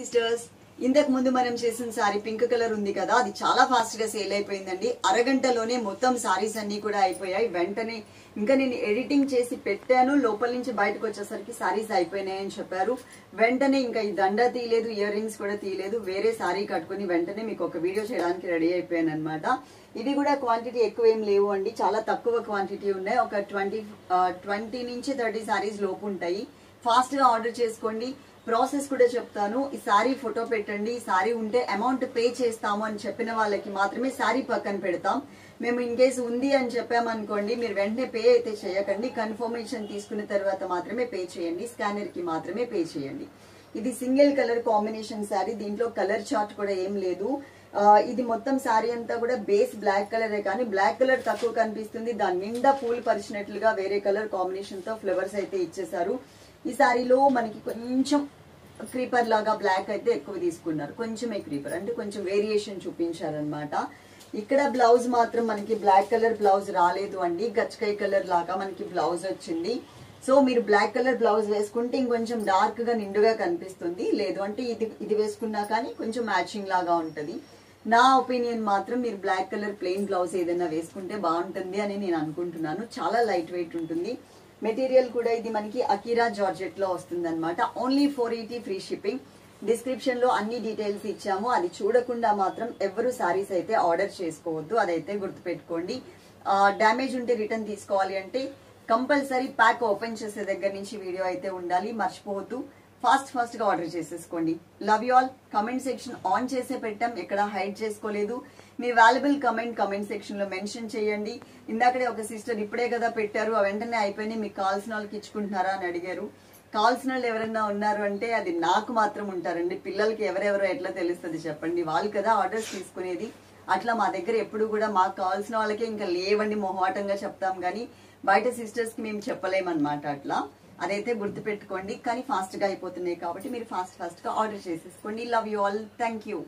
Sisters, ఇంతకు ముందు మనం చేసిన సారీ పింక్ కలర్ ఉంది కదా, అది చాలా ఫాస్ట్ గా సేల్ అయిపోయిందండి. అరగంటలోనే మొత్తం సారీస్ అన్ని కూడా అయిపోయాయి. వెంటనే ఇంకా నేను ఎడిటింగ్ చేసి పెట్టాను, లోపల నుంచి బయటకు వచ్చేసరికి సారీస్ అయిపోయినాయని చెప్పారు. వెంటనే ఇంకా ఈ దండ తీయలేదు, ఇయర్ రింగ్స్ కూడా తీయలేదు, వేరే సారీ కట్టుకుని వెంటనే మీకు ఒక వీడియో చేయడానికి రెడీ అయిపోయాను అనమాట. ఇవి కూడా క్వాంటిటీ ఎక్కువ ఏం లేవు అండి, చాలా తక్కువ క్వాంటిటీ ఉన్నాయి. ఒక 20 నుంచి 30 సారీస్ లోపు ఉంటాయి. ఫాస్ట్ గా ఆర్డర్ చేసుకోండి. ప్రాసెస్ కూడా చెప్తాను. ఈ సారీ ఫోటో పెట్టండి, ఈ సారీ ఉంటే అమౌంట్ పే చేస్తాము అని చెప్పిన వాళ్ళకి మాత్రమే సారీ పక్కన పెడతాం. మేము ఇన్ కేసు ఉంది అని చెప్పామనుకోండి, మీరు వెంటనే పే అయితే చేయకండి. కన్ఫర్మేషన్ తీసుకున్న తర్వాత మాత్రమే పే చేయండి, స్కానర్ కి మాత్రమే పే చేయండి. ఇది సింగిల్ కలర్ కాంబినేషన్ సారీ, దీంట్లో కలర్ చార్ట్ కూడా ఏం లేదు. ఇది మొత్తం సారీ అంతా కూడా బేస్ బ్లాక్ కలరే, కానీ బ్లాక్ కలర్ తక్కువ కనిపిస్తుంది. దాని నిండా పూలు పరిచినట్లుగా వేరే కలర్ కాంబినేషన్ తో ఫ్లవర్స్ అయితే ఇచ్చేసారు. ఈ సారీలో మనకి కొంచెం క్రీపర్ లాగా బ్లాక్ అయితే ఎక్కువ తీసుకున్నారు, కొంచెమే క్రీపర్ అంటే కొంచెం వేరియేషన్ చూపించారనమాట. ఇక్కడ బ్లౌజ్ మాత్రం మనకి బ్లాక్ కలర్ బ్లౌజ్ రాలేదు అండి, గచ్చకాయ కలర్ లాగా మనకి బ్లౌజ్ వచ్చింది. సో మీరు బ్లాక్ కలర్ బ్లౌజ్ వేసుకుంటే ఇంకొంచెం డార్క్ గా నిండుగా కనిపిస్తుంది, లేదు అంటే ఇది వేసుకున్నా కానీ కొంచెం మ్యాచింగ్ లాగా ఉంటది. నా ఒపీనియన్ మాత్రం మీరు బ్లాక్ కలర్ ప్లెయిన్ బ్లౌజ్ ఏదైనా వేసుకుంటే బాగుంటుంది అని నేను అనుకుంటున్నాను. చాలా లైట్ వెయిట్ ఉంటుంది. మెటీరియల్ కూడా ఇది మనకి అకీరా జార్జెట్ లో వస్తుంది అనమాట. Only 480 free shipping. డిస్క్రిప్షన్ లో అన్ని డీటెయిల్స్ ఇచ్చాము, అది చూడకుండా మాత్రం ఎవరు సారీస్ అయితే ఆర్డర్ చేసుకోవద్దు, అదైతే గుర్తుపెట్టుకోండి. డ్యామేజ్ ఉంటే రిటర్న్ తీసుకోవాలి అంటే కంపల్సరీ ప్యాక్ ఓపెన్ చేసే దగ్గర నుంచి వీడియో అయితే ఉండాలి, మర్చిపోవద్దు. ఫాస్ట్ గా ఆర్డర్ చేసేసుకోండి. Love you all. Comment section on చేసే పెట్టాం, ఎక్కడ హైడ్ చేసుకోలేదు. మీ వాల్యుబుల్ కమెంట్ సెక్షన్ లో మెన్షన్ చేయండి. ఇందాకడే ఒక సిస్టర్ ఇప్పుడే కదా పెట్టారు, వెంటనే అయిపోయినాయి, మీకు కావాల్సిన వాళ్ళకి ఇచ్చుకుంటున్నారా అని అడిగారు. కావాల్సిన వాళ్ళు ఎవరైనా ఉన్నారు అంటే అది నాకు మాత్రం ఉంటారండి, పిల్లలకి ఎవరెవరో ఎట్లా తెలుస్తుంది చెప్పండి, వాళ్ళు కదా ఆర్డర్స్ తీసుకునేది. అట్లా మా దగ్గర ఎప్పుడు కూడా మాకు కావాల్సిన వాళ్ళకే ఇంకా లేవండి మొహమాటంగా చెప్తాం, కానీ బయట సిస్టర్స్ కి మేము చెప్పలేమన్నమాట. అట్లా అదైతే గుర్తుపెట్టుకోండి. కానీ ఫాస్ట్ గా అయిపోతున్నాయి కాబట్టి మీరు ఫాస్ట్ గా ఆర్డర్ చేసేసుకోండి. Love you all. Thank you.